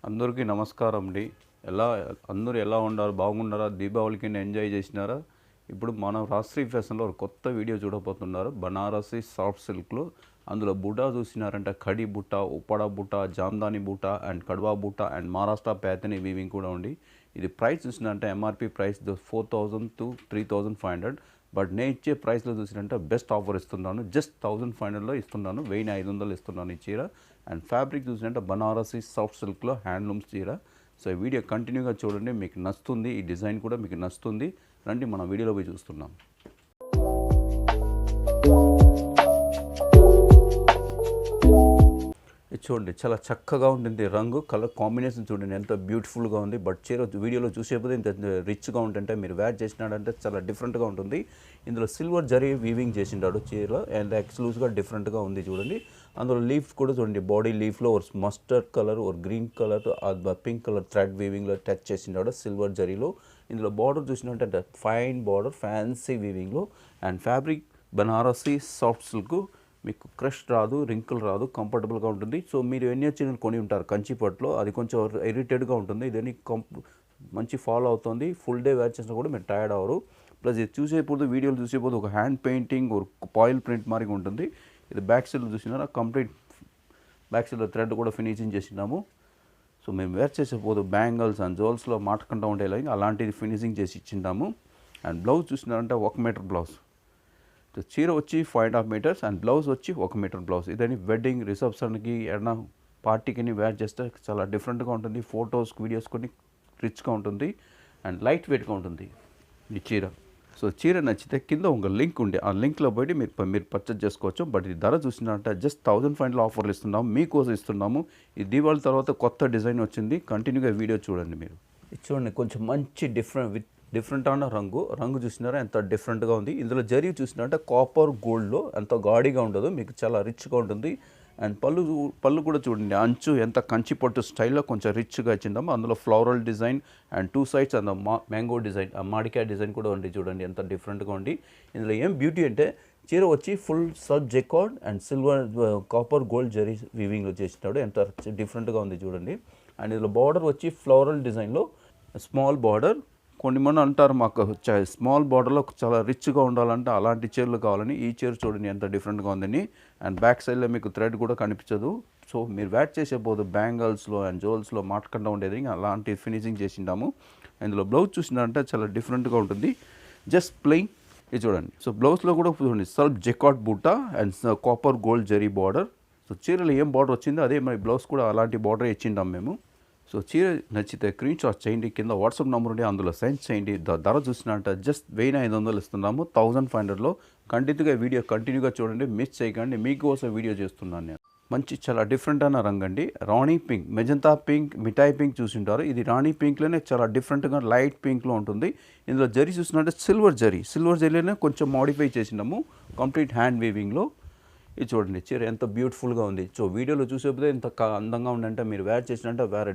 అందరికీ నమస్కారం అండి. ఎలా అందరూ ఎలా ఉన్నారు? బాగున్నారా? దీపావళికి ఎంజాయ్ చేసినారా? ఇప్పుడు మనం రాశ్రీ ఫ్యాషన్లో ఒక కొత్త వీడియో చూడబోతున్నారు. బనారసి సాఫ్ట్ సిల్క్లో అందులో బుటా చూసినారంటే కడి బుట్ట, ఉప్పడ బుట్ట, జామ్దాని బుట్ట అండ్ కడ్వా బుట్ట అండ్ మహారాష్ట్ర ప్యాథనీ వీవింగ్ కూడా ఉంది. ఇది ప్రైస్ చూసినారంటే ఎంఆర్పి ప్రైస్ 4000 to 3500. బట్ నేను ఇచ్చే ప్రైస్లో చూసినంటే బెస్ట్ ఆఫర్ ఇస్తున్నాను. జస్ట్ 1500లో ఇస్తున్నాను. 1500 ఇస్తున్నాను ఈ చీర. అండ్ ఫ్యాబ్రిక్ చూసినట్టే బనారసి సాఫ్ట్ సిల్క్లో హ్యాండ్లూమ్స్ చీర. సో ఈ వీడియో కంటిన్యూగా చూడండి, మీకు నచ్చుతుంది. ఈ డిజైన్ కూడా మీకు నచ్చుతుంది. రండి మనం వీడియోలో పోయి చూస్తున్నాం. ఇది చూడండి, చాలా చక్కగా ఉంటుంది. రంగు కలర్ కాంబినేషన్ చూడండి ఎంత బ్యూటిఫుల్గా ఉంది. బట్ చీర వీడియోలో చూసేపోతే ఇంత రిచ్గా ఉంటుంటే మీరు వేర్ చేసినాడంటే చాలా డిఫరెంట్గా ఉంటుంది. ఇందులో సిల్వర్ జరీ వీవింగ్ చేసిండాడు చీర అండ్ ఎక్స్క్లూజివ్గా డిఫరెంట్గా ఉంది చూడండి. అందులో లీఫ్ కూడా చూడండి, బాడీ లీఫ్లో ఒక మస్టర్డ్ కలర్ ఒక green colour pink colour thread వీవింగ్లో టచ్ చేసిండాడు సిల్వర్ జరీలో. ఇందులో బార్డర్ చూసినట్టే ఫైన్ బార్డర్ ఫ్యాన్సీ వీవింగ్లో. And fabric Banarasi soft silk, మీకు క్రష్ రాదు, రింకుల్ రాదు, కంఫర్టబుల్గా ఉంటుంది. సో మీరు ఎన్ని చీరలు కొని ఉంటారు కంచిపట్లో, అది కొంచెం ఇరిటేట్గా ఉంటుంది. ఇదని మంచి ఫాలో అవుతుంది. ఫుల్ డే వేర్ చేసినా కూడా మీరు టైర్డ్ అవ్వరు. ప్లస్ ఇది చూసేపోదు, వీడియోలు చూసేపోదు ఒక హ్యాండ్ పెయింటింగ్ ఒక పాయిల్ ప్రింట్ మాదిరిగా ఉంటుంది. ఇది బ్యాక్ సైడ్లో చూసినారా, కంప్లీట్ బ్యాక్ సైడ్లో థ్రెడ్ కూడా ఫినిషింగ్ చేసినాము. సో మేము వేర్ చేసేపోదు బ్యాంగిల్స్ అండ్ జోల్స్లో మాటకుండా ఉండేలాగా అలాంటిది ఫినిషింగ్ చేసి ఇచ్చింటాము. అండ్ బ్లౌజ్ చూసినారంటే 1 మీటర్ బ్లౌజ్. చీర వచ్చి 5.5 మీటర్స్ అండ్ బ్లౌజ్ వచ్చి 1 మీటర్ బ్లౌజ్. ఇదని వెడ్డింగ్ రిసెప్షన్కి ఏదైనా పార్టీకి వేర్ చేస్తే చాలా డిఫరెంట్గా ఉంటుంది. ఫొటోస్ వీడియోస్ కొన్ని రిచ్గా ఉంటుంది అండ్ లైట్ వెయిట్గా ఉంటుంది ఈ చీర. సో చీర నచ్చితే కింద ఒక లింక్ ఉండే ఆ లింక్లో పోయి మీరు పర్చేజ్ చేసుకోవచ్చు. బట్ ఇది ధర చూసినట్టే జస్ట్ 1500 ఆఫర్లు ఇస్తున్నాము, మీకోసం ఇస్తున్నాము. ఈ దీపావళి తర్వాత కొత్త డిజైన్ వచ్చింది. కంటిన్యూగా వీడియో చూడండి. మీరు ఇది చూడండి, కొంచెం మంచి డిఫరెంట్ అన్న రంగు చూసినారా ఎంత డిఫరెంట్గా ఉంది. ఇందులో జరీ చూసినారంటే కాపర్ గోల్డ్లో ఎంత గాడిగా ఉండదు, మీకు చాలా రిచ్గా ఉంటుంది. అండ్ పళ్ళు కూడా చూడండి, అంచు ఎంత కంచిపట్టు స్టైల్లో కొంచెం రిచ్గా ఇచ్చిందాము. అందులో floral design and 2 sides and mango design, మామిడికాయ డిజైన్ కూడా ఉంది చూడండి ఎంత డిఫరెంట్గా ఉంది. ఇందులో ఏం బ్యూటీ అంటే చీర వచ్చి full surge jacquard and silver copper gold జరీ వీవింగ్లో చేసినాడు. ఎంత డిఫరెంట్గా ఉంది చూడండి. అండ్ ఇందులో బార్డర్ వచ్చి ఫ్లోరల్ డిజైన్లో స్మాల్ బార్డర్. కొన్ని మంది అంటారు మాకు స్మాల్ బార్డర్లో చాలా రిచ్గా ఉండాలంటే అలాంటి చీరలు కావాలని. ఈ చీర చూడండి ఎంత డిఫరెంట్గా ఉందని. అండ్ బ్యాక్ సైడ్లో మీకు థ్రెడ్ కూడా కనిపించదు. సో మీరు వేర్ చేసేపోదు బ్యాంగిల్స్లో అండ్ జోల్స్లో మాటకుండా ఉండేది అలాంటి ఫినిషింగ్ చేసిండాము. ఇందులో బ్లౌజ్ చూసినారంటే చాలా డిఫరెంట్గా ఉంటుంది. జస్ట్ ప్లెయిన్ ఇది చూడండి. సో బ్లౌజ్లో కూడా చూడండి సెల్ఫ్ జెకాట్ బూటా and copper gold zari border. So చీరలో ఏం బార్డర్ వచ్చిందో అదే మరి బ్లౌజ్ కూడా అలాంటి బార్డర్ ఇచ్చిండాం మేము. సో చీర నచ్చితే స్క్రీన్ షాట్ చేయండి, కింద వాట్సాప్ నెంబర్ ఉంటే అందులో సెండ్ చేయండి. ధర చూసినట్టు జస్ట్ 1500 ఇస్తున్నాము. 1500లో కంటిన్యూగా చూడండి, మిస్ చేయకండి. మీకోసం వీడియో చేస్తున్నాను నేను. మంచి చాలా డిఫరెంట్ అన్న రంగు అండి. రాణి పింక్, మెజంతా పింక్, మిఠాయి పింక్ చూసింటారు. ఇది రాణి పింక్లోనే చాలా డిఫరెంట్గా లైట్ పింక్లో ఉంటుంది. ఇందులో జరీ చూసినట్టే సిల్వర్ జరీలోనే కొంచెం మాడిఫై చేసినాము కంప్లీట్ హ్యాండ్ వీవింగ్లో. ఇది చూడండి చీర ఎంత బ్యూటిఫుల్గా ఉంది. సో వీడియోలో చూసేపోతే ఎంత అందంగా ఉందంటే మీరు వేర్ చేసినట్టే వేరే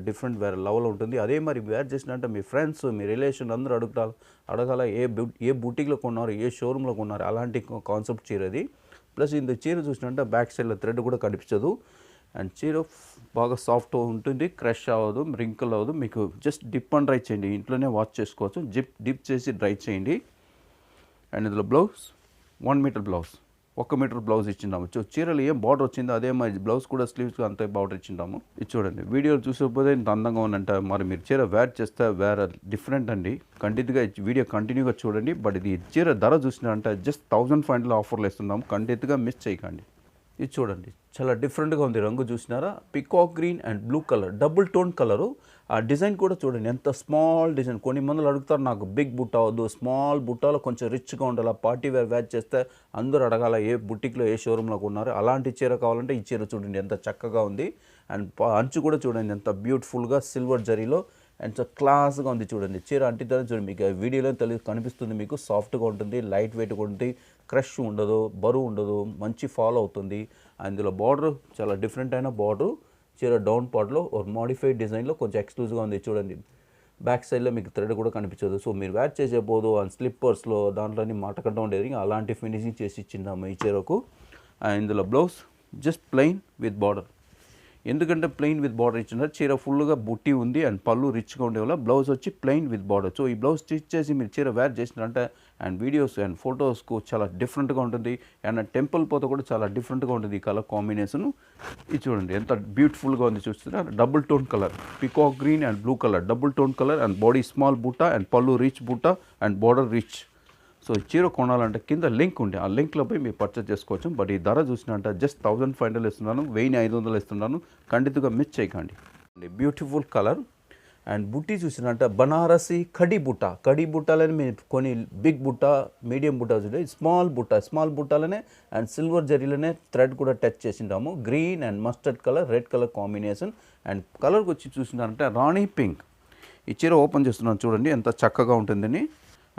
లెవెల్లో ఉంటుంది. అదే మరి వేర్ చేసినట్టే మీ ఫ్రెండ్స్ మీ రిలేషన్ అందరూ అడగాల ఏ బూటిక్లో కొన్నారు, ఏ షోరూంలో కొన్నారు, అలాంటి కాన్సెప్ట్ చీర అది. ప్లస్ ఇంత చీర చూసినట్టే బ్యాక్ సైడ్లో థ్రెడ్ కూడా కనిపించదు. అండ్ చీర బాగా సాఫ్ట్ ఉంటుంది, క్రష్ అవ్వదు, రింకిల్ అవ్వదు. మీకు జస్ట్ డిప్ అండ్ డ్రై చేయండి, ఇంట్లోనే వాష్ చేసుకోవచ్చు. డిప్ చేసి డ్రై చేయండి. అండ్ ఇందులో blouse 1 metre blouse, 1 metre blouse ఇచ్చిండాము. చీరలు ఏం బార్డర్ వచ్చిందో అదే మరి బ్లౌజ్ కూడా స్లీవ్స్గా అంతే బార్డర్ ఇచ్చిండాము. ఇది చూడండి, వీడియో చూసేపోతే ఇంత అందంగా ఉందంటే మరి మీరు చీర వేర్ చేస్తే వేరే డిఫరెంట్ అండి. వీడియో కంటిన్యూగా చూడండి. బట్ ఇది చీర ధర చూసినారంటే జస్ట్ 1500 ఆఫర్లు ఇస్తున్నాము. కంటిన్యూగా మిస్ చేయకండి. ఇది చూడండి, చాలా డిఫరెంట్గా ఉంది. రంగు చూసినారా, peacock green and blue colour, double tone colour. ఆ డిజైన్ కూడా చూడండి ఎంత స్మాల్ డిజైన్. కొన్ని మందులు అడుగుతారు నాకు బిగ్ బుట్ట అవద్దు, స్మాల్ బుట్టాలో కొంచెం రిచ్గా ఉండాలి, పార్టీ వేర్ చేస్తే అందరూ అడగాల ఏ బుటిక్లో ఏ షోరూంలో కొన్నారు. అలాంటి చీర కావాలంటే ఈ చీర చూడండి ఎంత చక్కగా ఉంది. అండ్ అంచు కూడా చూడండి ఎంత బ్యూటిఫుల్గా సిల్వర్ జరీలో అండ్ క్లాస్గా ఉంది చూడండి. చీర అంటిద్దని చూడండి, మీకు వీడియోలో కనిపిస్తుంది. మీకు సాఫ్ట్గా ఉంటుంది, లైట్ వెయిట్గా ఉంటుంది, క్రష్ ఉండదు, బరువు ఉండదు, మంచి ఫాలో అవుతుంది. అందులో బార్డర్ చాలా డిఫరెంట్ అయిన బార్డర్. చీర డౌన్ పార్ట్లో ఒక మాడిఫైడ్ డిజైన్లో కొంచెం ఎక్స్క్లూజివ్గా ఉంది చూడండి. బ్యాక్ సైడ్లో మీకు థ్రెడ్ కూడా కనిపించదు. సో మీరు వేర్ చేసేపోదు అండ్ స్లిప్పర్స్లో దాంట్లోని మాటకట్ట ఉండేది అలాంటి ఫినిషింగ్ చేసి ఇచ్చిందాము ఈ చీరకు. ఇందులో blouse just plain with border. ఎందుకంటే ప్లెయిన్ విత్ బార్డర్ ఇచ్చినారు. చీర ఫుల్గా బుట్టి ఉంది అండ్ పళ్ళు రిచ్గా ఉండే వల్ల బ్లౌజ్ వచ్చి ప్లెయిన్ విత్ బార్డర్. సో ఈ బ్లౌజ్ స్టిచ్ చేసి మీరు చీర వేర్ చేసినారంటే అండ్ వీడియోస్ అండ్ ఫొటోస్కు చాలా డిఫరెంట్గా ఉంటుంది. అండ్ టెంపుల్ పోత కూడా చాలా డిఫరెంట్గా ఉంటుంది ఈ కలర్ కాంబినేషన్. ఇది చూడండి ఎంత బ్యూటిఫుల్గా ఉంది చూస్తున్నారు. Double tone colour peacock green and blue colour, double tone colour and body small బుట్ట అండ్ పళ్ళు రిచ్ బుట్ట అండ్ బార్డర్ రిచ్. సో ఈ చీర కొనాలంటే కింద లింక్ ఉండే ఆ లింక్లో పోయి మీరు పర్చేస్ చేసుకోవచ్చు. బట్ ఈ ధర చూసినంటే జస్ట్ 1500 ఇస్తున్నాను, 1500 ఇస్తున్నాను. ఖండితంగా మిస్ చేయకండి. బ్యూటిఫుల్ కలర్ అండ్ బుట్టి చూసినంటే బనారసి కడి బుట్ట. కడి బుట్టాలని మీరు కొన్ని బిగ్ బుట్ట, మీడియం బుట్ట చూడండి, స్మాల్ బుట్టాలనే అండ్ సిల్వర్ జరీలోనే థ్రెడ్ కూడా టచ్ చేసింటాము. Green and mustard colour, red colour combination. And కలర్కి వచ్చి చూసినారంటే రాణి పింక్. ఈ చీర ఓపెన్ చేస్తున్నాను చూడండి ఎంత చక్కగా ఉంటుందని.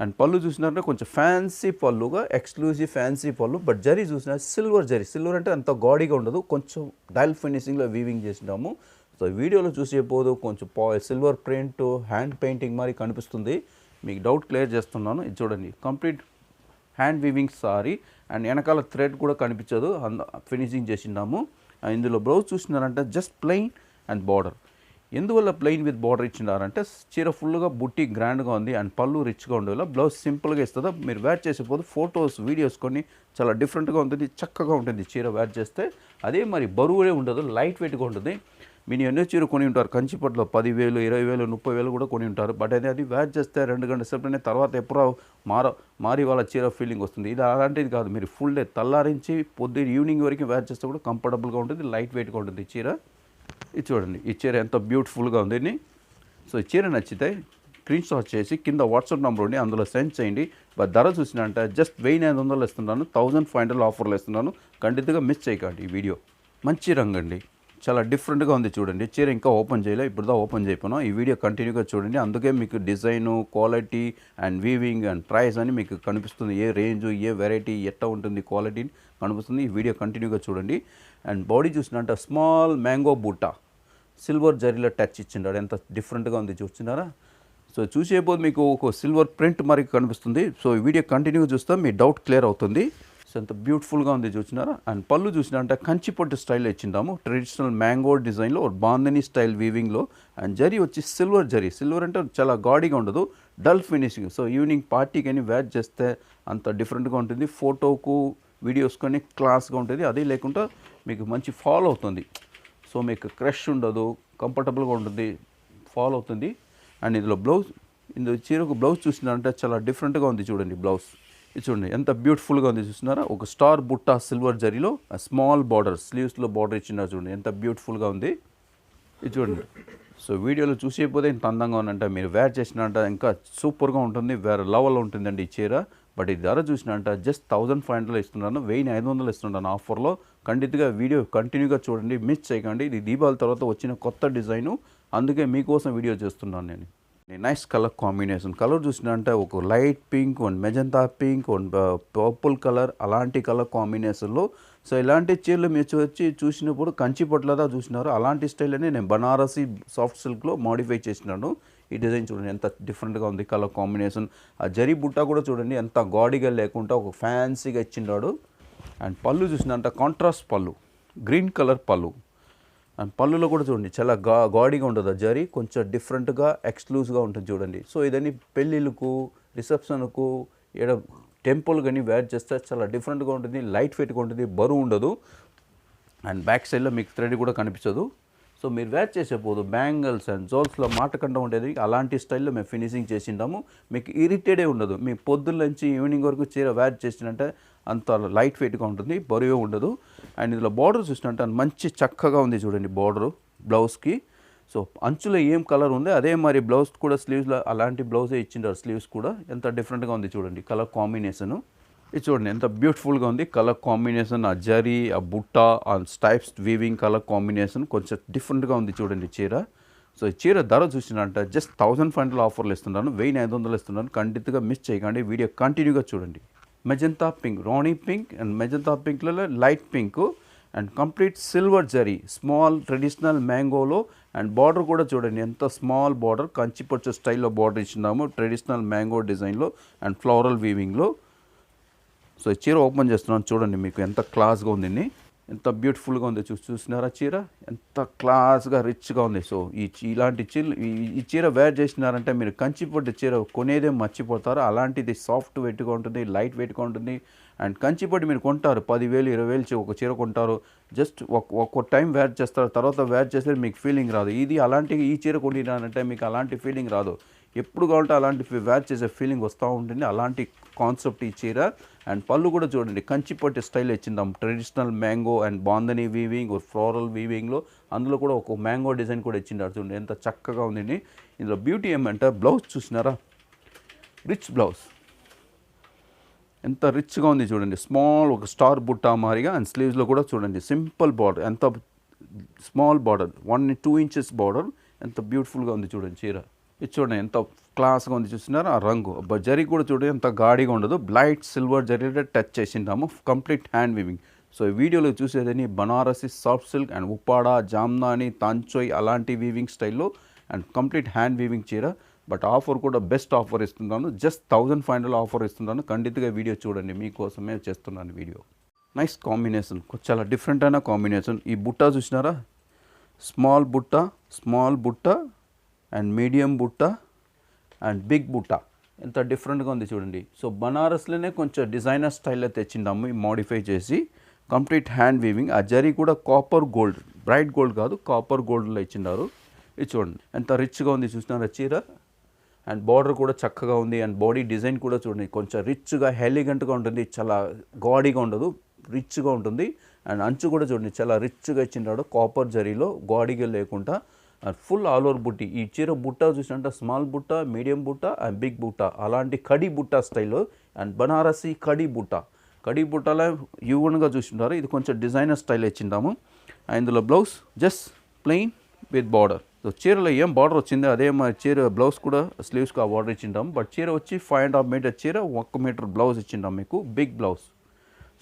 అండ్ పళ్ళు చూసినారంటే కొంచెం ఫ్యాన్సీ పళ్ళుగా, ఎక్స్క్లూజివ్ ఫ్యాన్సీ పళ్ళు. బట్ జరీ చూసినా సిల్వర్ జరీ. సిల్వర్ అంటే అంత గాడీగా ఉండదు, కొంచెం డైల్ ఫినిషింగ్లో వీవింగ్ చేసినాము. సో వీడియోలో చూసేపోదు కొంచెం సిల్వర్ ప్రింట్ హ్యాండ్ పెయింటింగ్ మరి కనిపిస్తుంది. మీకు డౌట్ క్లియర్ చేస్తున్నాను. ఇది చూడండి complete hand weaving sorry and వెనకాల థ్రెడ్ కూడా కనిపించదు, ఫినిషింగ్ చేసినాము. ఇందులో బ్లౌజ్ చూసినారంటే జస్ట్ ప్లెయిన్ అండ్ బార్డర్. ఎందువల్ల ప్లెయిన్ విత్ బార్డర్ ఇచ్చినారంటే చీర ఫుల్గా బుట్టి గ్రాండ్గా ఉంది అండ్ పళ్ళు రిచ్గా ఉండేలా బ్లౌజ్ సింపుల్గా ఇస్తుందా. మీరు వేర్ చేసేపోదు ఫొటోస్ వీడియోస్ కొన్ని చాలా డిఫరెంట్గా ఉంటుంది, చక్కగా ఉంటుంది చీర వేర్ చేస్తే. అదే మరి బరువునే ఉండదు, లైట్ వెయిట్గా ఉంటుంది. మీరు ఎన్నో చీర కొని ఉంటారు కంచిపట్లో 10,000, 20,000, 30,000 కూడా కొని ఉంటారు. బట్ అది వేర్ చేస్తే 2 గంటల సేపు తర్వాత ఎప్పుడో మారి వాళ్ళ చీర ఫీలింగ్ వస్తుంది. ఇది అలాంటిది కాదు, మీరు ఫుల్ డే తల్లారించి పొద్దున్న ఈవినింగ్ వరకు వేర్ చేస్తే కూడా కంఫర్టబుల్గా ఉంటుంది, లైట్ వెయిట్గా ఉంటుంది చీర. ఇది చూడండి ఈ చీర ఎంత బ్యూటిఫుల్గా ఉంది. సో ఈ చీర నచ్చితే స్క్రీన్ షాట్ చేసి కింద వాట్సాప్ నెంబర్ ఉండి అందులో సెండ్ చేయండి. బట్ ధర చూసినంటే జస్ట్ 1500 ఇస్తున్నాను, 1500 ఆఫర్లు ఇస్తున్నాను. ఖండితంగా మిస్ చేయకండి ఈ వీడియో. మంచి రంగు అండి, చాలా డిఫరెంట్గా ఉంది చూడండి. చీర ఇంకా ఓపెన్ చేయలే, ఇప్పుడు ఓపెన్ చేయపోయినా. ఈ వీడియో కంటిన్యూగా చూడండి, అందుకే మీకు design, quality and weaving and price అని మీకు కనిపిస్తుంది. ఏ రేంజ్, ఏ వెరైటీ, ఎట్లా ఉంటుంది క్వాలిటీ కనిపిస్తుంది. ఈ వీడియో కంటిన్యూగా చూడండి. అండ్ బాడీ చూసినంటే స్మాల్ మ్యాంగో బూటా సిల్వర్ జరీలో టచ్ ఇచ్చిండాడు, ఎంత డిఫరెంట్గా ఉంది చూస్తున్నారా. సో చూసేపోతే మీకు ఒక సిల్వర్ ప్రింట్ మరి కనిపిస్తుంది. సో ఈ వీడియో కంటిన్యూగా చూస్తే మీ డౌట్ క్లియర్ అవుతుంది. సో ఎంత బ్యూటిఫుల్గా ఉంది చూసినారా. అండ్ పళ్ళు చూసినంటే కంచిపట్టు స్టైల్లో ఇచ్చిందాము, ట్రెడిషనల్ మ్యాంగో డిజైన్లో, బాందని స్టైల్ వీవింగ్లో. అండ్ జరీ వచ్చి సిల్వర్ జరీ. సిల్వర్ అంటే చాలా గాడీగా ఉండదు, డల్ ఫినిషింగ్. సో ఈవినింగ్ పార్టీకి అని వేర్ చేస్తే అంత డిఫరెంట్గా ఉంటుంది, ఫోటోకు వీడియోస్ కానీ క్లాస్గా ఉంటుంది. అదే లేకుండా మీకు మంచి ఫాల్ అవుతుంది. సో మీకు క్రష్ ఉండదు, కంఫర్టబుల్గా ఉంటుంది, ఫాల్ అవుతుంది. అండ్ ఇందులో బ్లౌజ్, ఇందులో చీరకు బ్లౌజ్ చూసినారంటే చాలా డిఫరెంట్గా ఉంది చూడండి. బ్లౌజ్ ఇది చూడండి ఎంత బ్యూటిఫుల్గా ఉంది చూస్తున్నారా. ఒక స్టార్ బుట్ట సిల్వర్ జరీలో స్మాల్ బార్డర్, స్లీవ్స్లో బార్డర్ ఇచ్చినారు చూడండి, ఎంత బ్యూటిఫుల్గా ఉంది. ఇది చూడండి. సో వీడియోలో చూసేపోతే ఇంత అందంగా ఉందంటే మీరు వేర్ చేసినంటే ఇంకా సూపర్గా ఉంటుంది, వేరే లెవెల్లో ఉంటుందండి ఈ చీర. బట్ ఈ ధర చూసినంటే జస్ట్ 1500 ఇస్తున్నాను, 1500 ఇస్తున్నాను ఆఫర్లో. ఖండితంగా వీడియో కంటిన్యూగా చూడండి, మిస్ చేయకండి. ఇది దీపావళి తర్వాత వచ్చిన కొత్త డిజైను, అందుకే మీకోసం వీడియో చేస్తున్నాను నేను. Nice colour combination. కలర్ చూసినంటే ఒక light pink, one magenta pink, one purple colour, అలాంటి కలర్ కాంబినేషన్లో. సో ఇలాంటి చీరలు మీరు వచ్చి చూసినప్పుడు కంచిపట్లదా చూసినారు, అలాంటి స్టైల్లోనే నేను బనారసి సాఫ్ట్ సిల్క్లో మాడిఫై చేసినాను. ఈ డిజైన్ చూడండి ఎంత డిఫరెంట్గా ఉంది కలర్ కాంబినేషన్. ఆ జరీ బుట్ట కూడా చూడండి ఎంత గాడిగా లేకుండా ఒక ఫ్యాన్సీగా ఇచ్చిండాడు. అండ్ పళ్ళు చూసినంత కాంట్రాస్ట్ పళ్ళు, గ్రీన్ కలర్ పళ్ళు. అండ్ పళ్ళులో కూడా చూడండి చాలా గాడిగా ఉండదు, ఆ జరీ కొంచెం డిఫరెంట్గా ఎక్స్క్లూజివ్గా ఉంటుంది చూడండి. సో ఇదని పెళ్ళిళ్ళకు, రిసెప్షన్కు, ఇక్కడ టెంపుల్ కానీ వేర్ చేస్తే చాలా డిఫరెంట్గా ఉంటుంది, లైట్ వెయిట్గా ఉంటుంది, బరువు ఉండదు. అండ్ బ్యాక్ సైడ్లో మీకు థ్రెడ్ కూడా కనిపించదు. సో మీరు వేర్ చేసేపోదు బ్యాంగిల్స్ అండ్ జోల్స్లో మాటకుండా ఉండేది, అలాంటి స్టైల్లో మేము ఫినిషింగ్ చేసిండాము. మీకు ఇరిటేడే ఉండదు, మీ పొద్దున్న నుంచి ఈవినింగ్ వరకు చీర వేర్ చేసినంటే అంత లైట్ వెయిట్గా ఉంటుంది, బరువే ఉండదు. అండ్ ఇందులో బార్డర్ చూసినట్టు మంచి చక్కగా ఉంది చూడండి బార్డరు బ్లౌజ్కి. సో అంచులో ఏం కలర్ ఉందో అదే మరి బ్లౌజ్ కూడా స్లీవ్స్లో అలాంటి బ్లౌజే ఇచ్చిండారు, స్లీవ్స్ కూడా ఎంత డిఫరెంట్గా ఉంది చూడండి కలర్ కాంబినేషను. ఇది చూడండి ఎంత బ్యూటిఫుల్గా ఉంది కలర్ కాంబినేషన్. ఆ జరీ, ఆ బుట్ట, ఆ స్టైప్స్ వీవింగ్ కలర్ కాంబినేషన్ కొంచెం డిఫరెంట్గా ఉంది చూడండి చీర. సో ఈ చీర ధర చూసినంటే జస్ట్ 1500 ఆఫర్లు ఇస్తున్నాను, 1500 ఇస్తున్నాను. ఖండితంగా మిస్ చేయకండి, వీడియో కంటిన్యూగా చూడండి. Magenta pink, rani pink and magenta పింక్లలో light pink and complete silver జరీ, స్మాల్ ట్రెడిషనల్ మ్యాంగోలో. అండ్ బార్డర్ కూడా చూడండి ఎంత స్మాల్ బార్డర్, కంచిపట్టు స్టైల్లో బార్డర్ ఇచ్చినాము, ట్రెడిషనల్ మ్యాంగో డిజైన్లో అండ్ ఫ్లోరల్ వీవింగ్లో. సో ఈ చీర ఓపెన్ చేస్తున్నాను చూడండి, మీకు ఎంత క్లాస్గా ఉంది. ఎంత బ్యూటిఫుల్గా ఉంది చూసినారా చీర ఎంత క్లాస్గా రిచ్గా ఉంది. సో ఇలాంటి ఈ చీర వేర్ చేసినారంటే మీరు కంచిపట్టు చీర కొనేదే మర్చిపోతారు. అలాంటిది సాఫ్ట్ వెయిట్గా ఉంటుంది, లైట్ వెయిట్గా ఉంటుంది. అండ్ కంచిపట్టు మీరు కొంటారు 10,000 20,000 ఒక చీర కొంటారు, జస్ట్ ఒక టైం వేర్ చేస్తారు, తర్వాత వేర్ చేస్తే మీకు ఫీలింగ్ రాదు. ఈ చీర కొనినారంటే మీకు అలాంటి ఫీలింగ్ రాదు. ఎప్పుడు కావాలంటే అలాంటి వేర్ చేసే ఫీలింగ్ వస్తూ ఉంటుంది. అలాంటి కాన్సెప్ట్ ఈ చీర. అండ్ పళ్ళు కూడా చూడండి కంచిపట్టు స్టైల్ ఇచ్చిందాం, traditional mango and bandhani weaving floral వీవింగ్లో, అందులో కూడా ఒక మ్యాంగో డిజైన్ కూడా ఇచ్చిండారు. చూడండి ఎంత చక్కగా ఉందండి. ఇందులో బ్యూటీ ఏమంటే బ్లౌజ్ చూసినారా, రిచ్ బ్లౌజ్ ఎంత రిచ్గా ఉంది చూడండి. స్మాల్ ఒక స్టార్ బుట్టా మారిగా. అండ్ స్లీవ్స్లో కూడా చూడండి సింపుల్ బార్డర్, ఎంత స్మాల్ బార్డర్ 1-2 ఇంచెస్ బార్డర్, ఎంత బ్యూటిఫుల్గా ఉంది చూడండి చీర. ఇది చూడండి ఎంత క్లాస్గా ఉంది చూస్తున్నారు. ఆ రంగు జరీ కూడా చూడండి ఎంత గాడిగా ఉండదు, బ్లైట్ సిల్వర్ జరీ టచ్ చేసింటాము, కంప్లీట్ హ్యాండ్ వీవింగ్. సో ఈ వీడియోలో చూసేదని Banarasi soft silk and Uppada Jamdani Tanchoi అలాంటి వీవింగ్ స్టైల్లో అండ్ కంప్లీట్ హ్యాండ్ వీవింగ్ చీర. బట్ ఆఫర్ కూడా బెస్ట్ ఆఫర్ ఇస్తున్నాను, జస్ట్ 1500 ఆఫర్ ఇస్తున్నాను. ఖండితంగా వీడియో చూడండి, మీకోసమే చేస్తున్నాను వీడియో. నైస్ కాంబినేషన్, చాలా డిఫరెంట్ అయిన కాంబినేషన్. ఈ బుట్ట చూసినారా, స్మాల్ బుట్ట అండ్ మీడియం బుట్ట అండ్ బిగ్ బుట్ట, ఎంత డిఫరెంట్గా ఉంది చూడండి. సో బనారస్లోనే కొంచెం డిజైనర్ స్టైల్లో తెచ్చిందాము, మోడిఫై చేసి కంప్లీట్ హ్యాండ్ వీవింగ్. ఆ జరీ కూడా కాపర్ గోల్డ్, బ్రైట్ గోల్డ్ కాదు, కాపర్ గోల్డ్లో ఇచ్చినారు. ఇది చూడండి ఎంత రిచ్గా ఉంది చూసినారా చీర. అండ్ బార్డర్ కూడా చక్కగా ఉంది. అండ్ బాడీ డిజైన్ కూడా చూడండి కొంచెం రిచ్గా ఎలిగెంట్గా ఉంటుంది, చాలా గాడీగా ఉండదు, రిచ్గా ఉంటుంది. అండ్ అంచు కూడా చూడండి చాలా రిచ్గా ఇచ్చినాడు, కాపర్ జరీలో, గాడీగా లేకుండా ఫుల్ ఆల్ ఓవర్ బుట్టి. ఈ చీర బుట్ట చూసినట్టే స్మాల్ బుట్ట, మీడియం బుట్ట అండ్ బిగ్ బుట్ట, అలాంటి కడి బుట్ట స్టైల్లో. అండ్ బనారసి కడి బుట్టలో యూవన్గా చూసింటారు. ఇది కొంచెం డిజైనర్ స్టైల్ ఇచ్చిందాము. ఇందులో blouse just plain with border. So చీరలో ఏం బార్డర్ వచ్చిందో అదే మా చీర బ్లౌజ్ కూడా స్లీవ్స్కి ఆ బార్డర్ ఇచ్చింటాం. బట్ చీర వచ్చి 5.5 మీటర్ చీర, 1 మీటర్ బ్లౌజ్ ఇచ్చింటాం మీకు, బిగ్ బ్లౌజ్.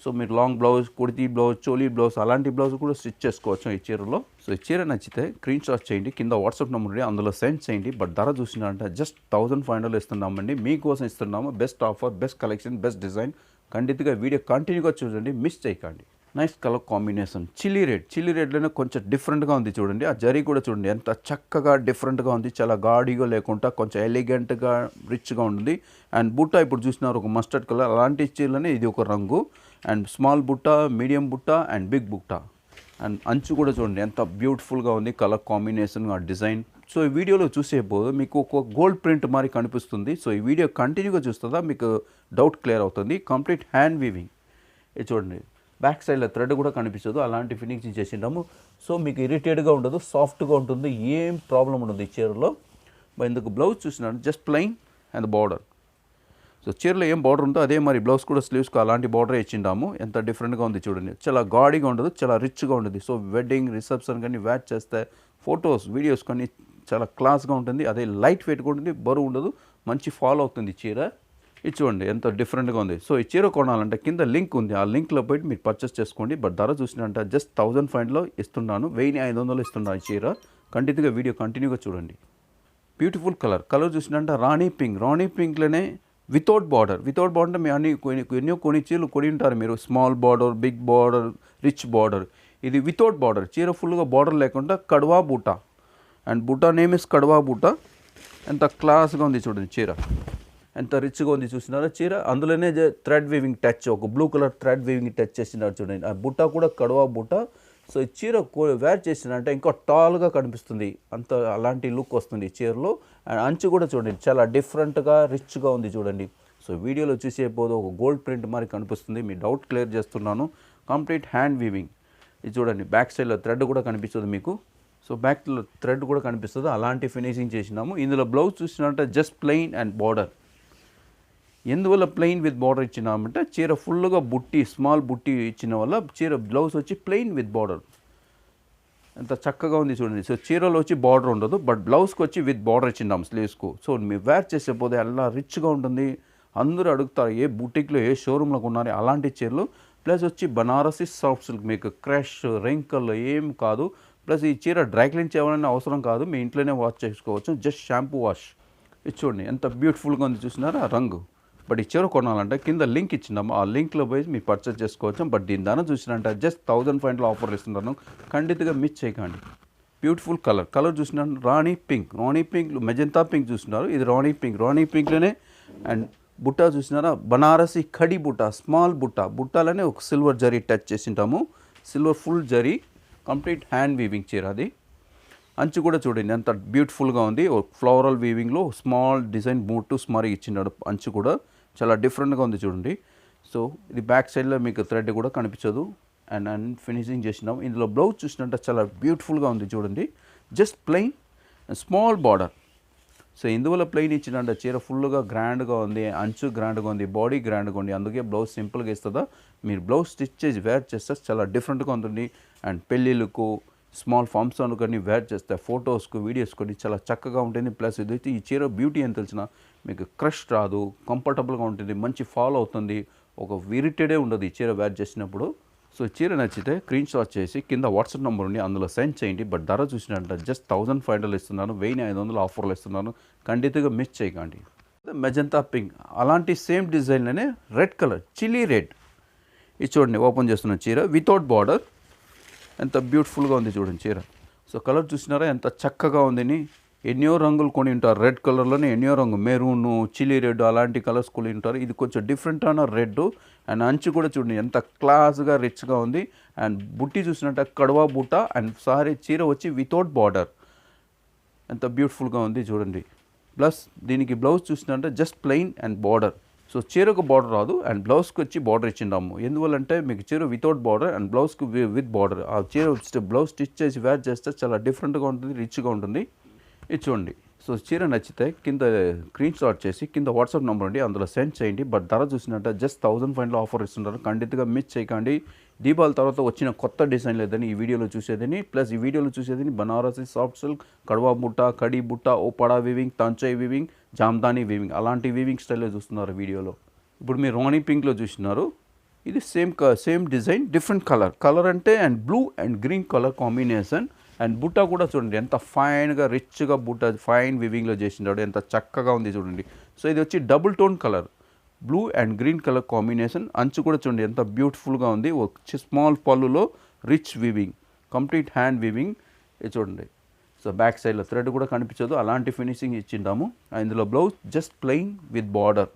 సో మీరు long blouse, kurti blouse, choli blouse అలాంటి బ్లౌజ్ కూడా స్టిచ్ చేసుకోవచ్చు ఈ చీరలో. సో ఈ చీర నచ్చితే స్క్రీన్ షాట్ చేయండి, కింద వాట్సాప్ నెంబర్ ఉంది అందులో సెండ్ చేయండి. బట్ ధర చూసినారంటే జస్ట్ 1500 ఇస్తున్నామండి, మీకోసం ఇస్తున్నాము. Best offer, best collection, best design. ఖండితంగా వీడియో కంటిన్యూగా చూడండి, మిస్ చేయకండి. నైస్ కలర్ కాంబినేషన్, చిల్లీ రెడ్లోనే కొంచెం డిఫరెంట్గా ఉంది చూడండి. ఆ జరీ కూడా చూడండి ఎంత చక్కగా డిఫరెంట్గా ఉంది, చాలా గాడిగా లేకుండా కొంచెం ఎలిగెంట్గా రిచ్గా ఉంటుంది. అండ్ బుట్ట ఇప్పుడు చూసినారు ఒక మస్టర్డ్ కలర్, అలాంటి చీరలోనే ఇది ఒక రంగు. అండ్ స్మాల్ బుట్ట, మీడియం బుట్ట అండ్ బిగ్ బుట్ట. అండ్ అంచు కూడా చూడండి ఎంత బ్యూటిఫుల్గా ఉంది, కలర్ కాంబినేషన్, ఆ డిజైన్. సో ఈ వీడియోలో చూసేపోదు మీకు ఒక గోల్డ్ ప్రింట్ మరి కనిపిస్తుంది. సో ఈ వీడియో కంటిన్యూగా చూస్తుందా మీకు డౌట్ క్లియర్ అవుతుంది. Complete hand weaving. ఇది చూడండి బ్యాక్ సైడ్లో థ్రెడ్ కూడా కనిపిస్తుంది, అలాంటి ఫినిషింగ్ చేసిండాము. సో మీకు ఇరిటేట్గా ఉండదు, సాఫ్ట్గా ఉంటుంది, ఏం ప్రాబ్లం ఉండదు ఈ చీరలో. ఇందుకు బ్లౌజ్ చూసినాను just plain and border. So చీరలో ఏం బార్డర్ ఉందో అదే మరి బ్లౌజ్ కూడా స్లీవ్స్కి అలాంటి బార్డర్ ఇచ్చిండాము. ఎంత డిఫరెంట్గా ఉంది చూడండి, చాలా గాడిగా ఉండదు, చాలా రిచ్గా ఉంటుంది. సో వెడ్డింగ్ రిసెప్షన్ కానీ వేర్ చేస్తే ఫొటోస్ వీడియోస్ కానీ చాలా క్లాస్గా ఉంటుంది. అదే లైట్ వెయిట్గా ఉంటుంది, బరువు ఉండదు, మంచి ఫాలో అవుతుంది చీర. ఇది చూడండి ఎంత డిఫరెంట్గా ఉంది. సో ఈ చీర కొనాలంటే కింద లింక్ ఉంది, ఆ లింక్లో పోయి మీరు పర్చేస్ చేసుకోండి. బట్ ధర చూసినంటే జస్ట్ 1500లో ఇస్తున్నాను, 1500 ఇస్తున్నాను ఈ చీర. ఖండితంగా వీడియో కంటిన్యూగా చూడండి. బ్యూటిఫుల్ కలర్ చూసినంటే రాణి పింక్లోనే వితౌట్ బార్డర్ అంటే మీ ఎన్నో కొన్ని చీరలు కొని ఉంటారు మీరు, small border, big border, rich border. ఇది వితౌట్ బార్డర్, చీర ఫుల్గా బార్డర్ లేకుండా kadwa buta. And buta name is kadwa buta. ఎంత క్లాస్గా ఉంది చూడండి చీర, ఎంత రిచ్గా ఉంది చూసినారా చీర. అందులోనే థ్రెడ్ వీవింగ్ టచ్, ఒక blue colour thread weaving touch చేసినారు చూడండి. ఆ బుట్ట కూడా కడవా బుట్ట. సో ఈ చీర వేర్ చేసినంటే ఇంకా టాల్గా కనిపిస్తుంది, అంత అలాంటి లుక్ వస్తుంది ఈ చీరలో. అండ్ అంచు కూడా చూడండి చాలా డిఫరెంట్గా రిచ్గా ఉంది చూడండి. సో వీడియోలో చూసేపోదు ఒక గోల్డ్ ప్రింట్ మరి కనిపిస్తుంది, మీ డౌట్ క్లియర్ చేస్తున్నాను. Complete hand weaving. ఇది చూడండి బ్యాక్ సైడ్లో థ్రెడ్ కూడా కనిపిస్తుంది మీకు. సో బ్యాక్లో థ్రెడ్ కూడా కనిపిస్తుంది, అలాంటి ఫినిషింగ్ చేసినాము. ఇందులో బ్లౌజ్ చూసినట్టే జస్ట్ ప్లెయిన్ అండ్ బార్డర్. ఎందువల్ల ప్లెయిన్ విత్ బార్డర్ ఇచ్చినామంటే చీర ఫుల్గా బుట్టి, స్మాల్ బుట్టి ఇచ్చిన వల్ల చీర బ్లౌజ్ వచ్చి ప్లెయిన్ విత్ బార్డర్. ఎంత చక్కగా ఉంది చూడండి. సో చీరలో వచ్చి బార్డర్ ఉండదు, బట్ బ్లౌజ్కి వచ్చి విత్ బార్డర్ ఇచ్చినాం స్లీవ్స్కు. సో మీరు వేర్ చేసేపోతే అలా రిచ్గా ఉంటుంది. అందరూ అడుగుతారు ఏ బుటిక్లో ఏ షోరూంలో కొన్నారు అలాంటి చీరలు. ప్లస్ వచ్చి బనారసి సాఫ్ట్ సిల్క్, మీకు క్రష్ రింకల్ ఏం కాదు. ప్లస్ ఈ చీర డ్రై క్లీన్ చేయాలనే అవసరం కాదు, మీ ఇంట్లోనే వాష్ చేసుకోవచ్చు, జస్ట్ షాంపూ వాష్. ఇది చూడండి ఎంత బ్యూటిఫుల్గా ఉంది చూసినారా రంగు. బట్ ఈ చీర కొనాలంటే కింద లింక్ ఇచ్చినాము, ఆ లింక్లో పోయి మీరు పర్చేస్ చేసుకోవచ్చు. బట్ దీని ధర చూసినంటే జస్ట్ 1500 ఆఫర్లు ఇస్తున్నాను, ఖండితంగా మిస్ చేయకండి. బ్యూటిఫుల్ కలర్ చూసినారు రాణి పింక్ మెజంతా పింక్ చూస్తున్నారు, ఇది రాణి పింక్లోనే. అండ్ బుట్ట చూసినారా బనారసి ఖడి బుట్ట, స్మాల్ బుట్టాలనే ఒక సిల్వర్ జరీ టచ్ చేసింటాము, సిల్వర్ ఫుల్ జరీ, కంప్లీట్ హ్యాండ్ వీవింగ్ చీర. అది అంచు కూడా చూడండి ఎంత బ్యూటిఫుల్గా ఉంది, ఫ్లోరల్ వీవింగ్లో స్మాల్ డిజైన్ బూట్స్ మరి ఇచ్చినాడు. అంచు కూడా చాలా డిఫరెంట్గా ఉంది చూడండి. సో ఇది బ్యాక్ సైడ్లో మీకు థ్రెడ్ కూడా కనిపించదు. అండ్ ఫినిషింగ్ చేసినాం. ఇందులో బ్లౌజ్ చూసినట్టే చాలా బ్యూటిఫుల్గా ఉంది చూడండి, just plain small border. So ఇందువల్ల ప్లెయిన్ ఇచ్చినట్టు చీర ఫుల్గా గ్రాండ్గా ఉంది, అంచు గ్రాండ్గా ఉంది, బాడీ గ్రాండ్గా ఉంది, అందుకే బ్లౌజ్ సింపుల్గా ఇస్తుందా. మీరు బ్లౌజ్ స్టిచ్ చేసి వేర్ చేస్తే చాలా డిఫరెంట్గా ఉంటుంది. అండ్ పెళ్ళిళ్ళకు స్మాల్ ఫంక్స్ అనుకొని వేర్ చేస్తే ఫొటోస్కు వీడియోస్కొని చాలా చక్కగా ఉంటుంది. ప్లస్ ఇది ఈ చీర బ్యూటీ అని తెలిసిన మీకు క్రష్ రాదు, కంఫర్టబుల్గా ఉంటుంది, మంచి ఫాలో అవుతుంది, ఒక ఇరిటేడే ఉండదు ఈ చీర వేర్ చేసినప్పుడు. సో చీర నచ్చితే స్క్రీన్ షాట్ చేసి కింద వాట్సాప్ నెంబర్ ఉంది, అందులో సెండ్ చేయండి. బట్ ధర చూసినట్టు జస్ట్ 1500 ఇస్తున్నాను, 1500 ఆఫర్లు ఇస్తున్నాను, ఖండితంగా మిస్ చేయకండి. మెజంతా పింక్ అలాంటి సేమ్ డిజైన్లోనే రెడ్ కలర్ చిల్లీ రెడ్, ఇది చూడండి ఓపెన్ చేస్తున్న చీర వితౌట్ బార్డర్, ఎంత బ్యూటిఫుల్గా ఉంది చూడండి చీర. సో కలర్ చూసినారా ఎంత చక్కగా ఉందని. ఎన్నో రంగులు కొని ఉంటారు, రెడ్ కలర్లోనే ఎన్నో రంగు, మెరూను, చిల్లీ రెడ్ అలాంటి కలర్స్ కొని ఉంటారు. ఇది కొంచెం డిఫరెంట్ అయిన రెడ్. అండ్ అంచు కూడా చూడండి ఎంత క్లాస్గా రిచ్గా ఉంది. అండ్ బుట్టి చూసినట్టు కడవా బుట్ట. అండ్ సారీ చీర వచ్చి వితౌట్ బార్డర్, ఎంత బ్యూటిఫుల్గా ఉంది చూడండి. ప్లస్ దీనికి బ్లౌజ్ చూసినట్టే just plain and border. So చీరకు బార్డర్ రాదు అండ్ బ్లౌజ్కి వచ్చి బార్డర్ ఇచ్చిండాము. ఎందువల్లంటే మీకు చీర వితౌట్ బార్డర్ అండ్ బ్లౌజ్కి విత్ బార్డర్. ఆ చీర బ్లౌజ్ స్టిచ్ చేసి వేర్ చేస్తే చాలా డిఫరెంట్గా ఉంటుంది, రిచ్గా ఉంటుంది. ఇది చూడండి. సో చీర నచ్చితే కింద స్క్రీన్ షాట్ చేసి కింద వాట్సాప్ నెంబర్ ఉంది, అందులో సెండ్ చేయండి. బట్ ధర చూసినట్టే జస్ట్ 1500 ఆఫర్ ఇస్తున్నారు, ఖండితంగా మిస్ చేయకండి. దీపావళి తర్వాత వచ్చిన కొత్త డిజైన్ లేదని ఈ వీడియోలో చూసేదని, ప్లస్ ఈ వీడియోలో చూసేదని బనారసి సాఫ్ట్ సిల్క్, కడవా బుట్ట, కడి బుట్ట, ఓపడా వీవింగ్, తాంచాయి వీవింగ్, జామ్దాని వీవింగ్ అలాంటి వీవింగ్ స్టైల్లో చూస్తున్నారు వీడియోలో. ఇప్పుడు మీరు రాణి పింక్లో చూస్తున్నారు, ఇది సేమ్ డిజైన్ డిఫరెంట్ కలర్ అంటే and blue and green colour combination. And బుట్ట కూడా చూడండి ఎంత ఫైన్గా రిచ్గా బుట్ట ఫైన్ వివింగ్లో చేసినాడు, ఎంత చక్కగా ఉంది చూడండి. సో ఇది వచ్చి double tone colour, blue and green colour combination. అంచు కూడా చూడండి ఎంత బ్యూటిఫుల్గా ఉంది, ఒక స్మాల్ పళ్ళులో rich weaving, complete hand weaving. ఇది చూడండి. సో బ్యాక్ సైడ్లో థ్రెడ్ కూడా కనిపించదు, అలాంటి ఫినిషింగ్ ఇచ్చిండాము. ఇందులో blouse just plain with border.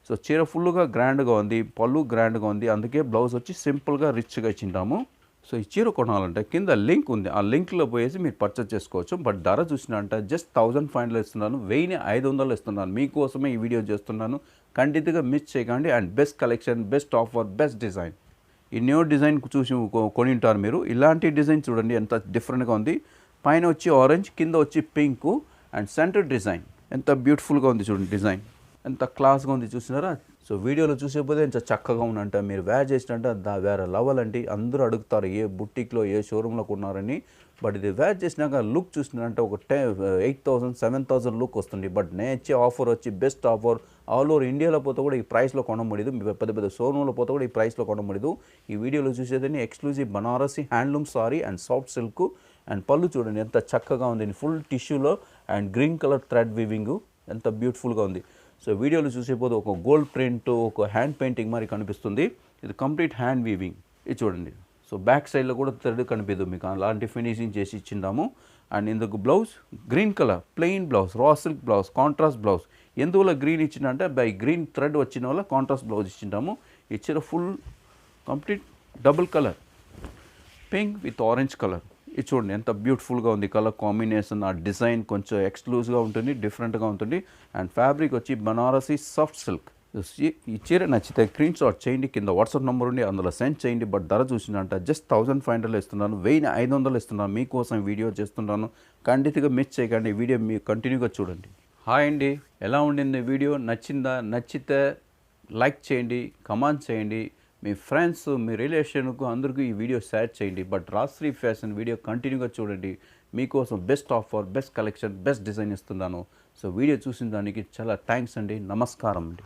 So చీర ఫుల్గా గ్రాండ్గా ఉంది, పళ్ళు గ్రాండ్గా ఉంది, అందుకే బ్లౌజ్ వచ్చి సింపుల్గా రిచ్గా ఇచ్చిండాము. సో ఈ చీర కొనాలంటే కింద లింక్ ఉంది, ఆ లింక్లో పోయేసి మీరు పర్చేస్ చేసుకోవచ్చు. బట్ ధర చూసినంటే జస్ట్ 1500 ఇస్తున్నాను, 1500 ఇస్తున్నాను. మీకోసమే ఈ వీడియో చేస్తున్నాను, ఖండితంగా మిస్ చేయకండి. And best collection, best offer, best design. ఈ న్యూ డిజైన్ చూసి కొని ఉంటారు మీరు. ఇలాంటి డిజైన్ చూడండి ఎంత డిఫరెంట్గా ఉంది. పైన వచ్చి ఆరెంజ్, కింద వచ్చి పింక్ అండ్ సెంటర్ డిజైన్, ఎంత బ్యూటిఫుల్గా ఉంది చూడండి. డిజైన్ ఎంత క్లాస్గా ఉంది చూసినారా. సో వీడియోలో చూసేపోతే ఎంత చక్కగా ఉందంట, మీరు వేర్ చేసినట్టే వేరే లెవెల్ అంటే అందరూ అడుగుతారు ఏ బుట్టిక్లో ఏ షోరూంలో కొన్నారని. బట్ ఇది వేర్ చేసినాక లుక్ చూసినారంటే ఒక 8000 7000 లుక్ వస్తుంది. బట్ నేను ఇచ్చే ఆఫర్ వచ్చి బెస్ట్ ఆఫర్. ఆల్ ఓవర్ ఇండియాలో పోతే కూడా ఈ ప్రైస్లో కొనబడదు, పెద్ద పెద్ద షోరూంలో పోతే కూడా ఈ ప్రైస్లో కొనబడదు. ఈ వీడియోలో చూసేదని exclusive Banarasi handloom sari and soft silk. And పళ్ళు చూడండి ఎంత చక్కగా ఉంది, ఫుల్ టిష్యూలో and green colour thread weaving, ఎంత బ్యూటిఫుల్గా ఉంది. సో వీడియోలో చూసేపోతే ఒక గోల్డ్ ప్రింట్, ఒక హ్యాండ్ పెయింటింగ్ మరి కనిపిస్తుంది. ఇది కంప్లీట్ హ్యాండ్ వీవింగ్. ఇది చూడండి. సో బ్యాక్ సైడ్లో కూడా థ్రెడ్ కనిపించదు మీకు, అలాంటి ఫినిషింగ్ చేసి ఇచ్చిందాము. అండ్ ఇందుకు blouse green colour plain blouse, raw silk blouse, contrast blouse. ఎందువల్ల గ్రీన్ ఇచ్చిందంటే బై గ్రీన్ థ్రెడ్ వచ్చిన వల్ల కాంట్రాస్ట్ బ్లౌజ్ ఇచ్చింటాము. ఇచ్చిన full complete double colour pink with orange colour. ఇది చూడండి ఎంత బ్యూటిఫుల్గా ఉంది కలర్ కాంబినేషన్. ఆ డిజైన్ కొంచెం ఎక్స్క్లూజివ్గా ఉంటుంది, డిఫరెంట్గా ఉంటుంది. అండ్ ఫ్యాబ్రిక్ వచ్చి బనారసి సాఫ్ట్ సిల్క్. ఈ చీర నచ్చితే స్క్రీన్ షాట్ చేయండి, కింద వాట్సాప్ నెంబర్ ఉండి అందులో సెండ్ చేయండి. బట్ ధర చూసినంటే జస్ట్ 1500 ఇస్తున్నాను, 1500 ఇస్తున్నాను. మీకోసం వీడియో చేస్తున్నాను, ఖండితంగా మిస్ చేయకండి. ఈ వీడియో మీరు కంటిన్యూగా చూడండి. హాయ్ అండి, ఎలా ఉండింది వీడియో? నచ్చిందా? నచ్చితే లైక్ చేయండి, కమెంట్ చేయండి. మీ ఫ్రెండ్స్, మీ రిలేషన్కు అందరికీ ఈ వీడియో షేర్ చేయండి. బట్ రాశ్రీ ఫ్యాషన్ వీడియో కంటిన్యూగా చూడండి, మీకోసం best offer, best collection, best design ఇస్తున్నాను. సో వీడియో చూసిన దానికి చాలా థ్యాంక్స్ అండి. నమస్కారం అండి.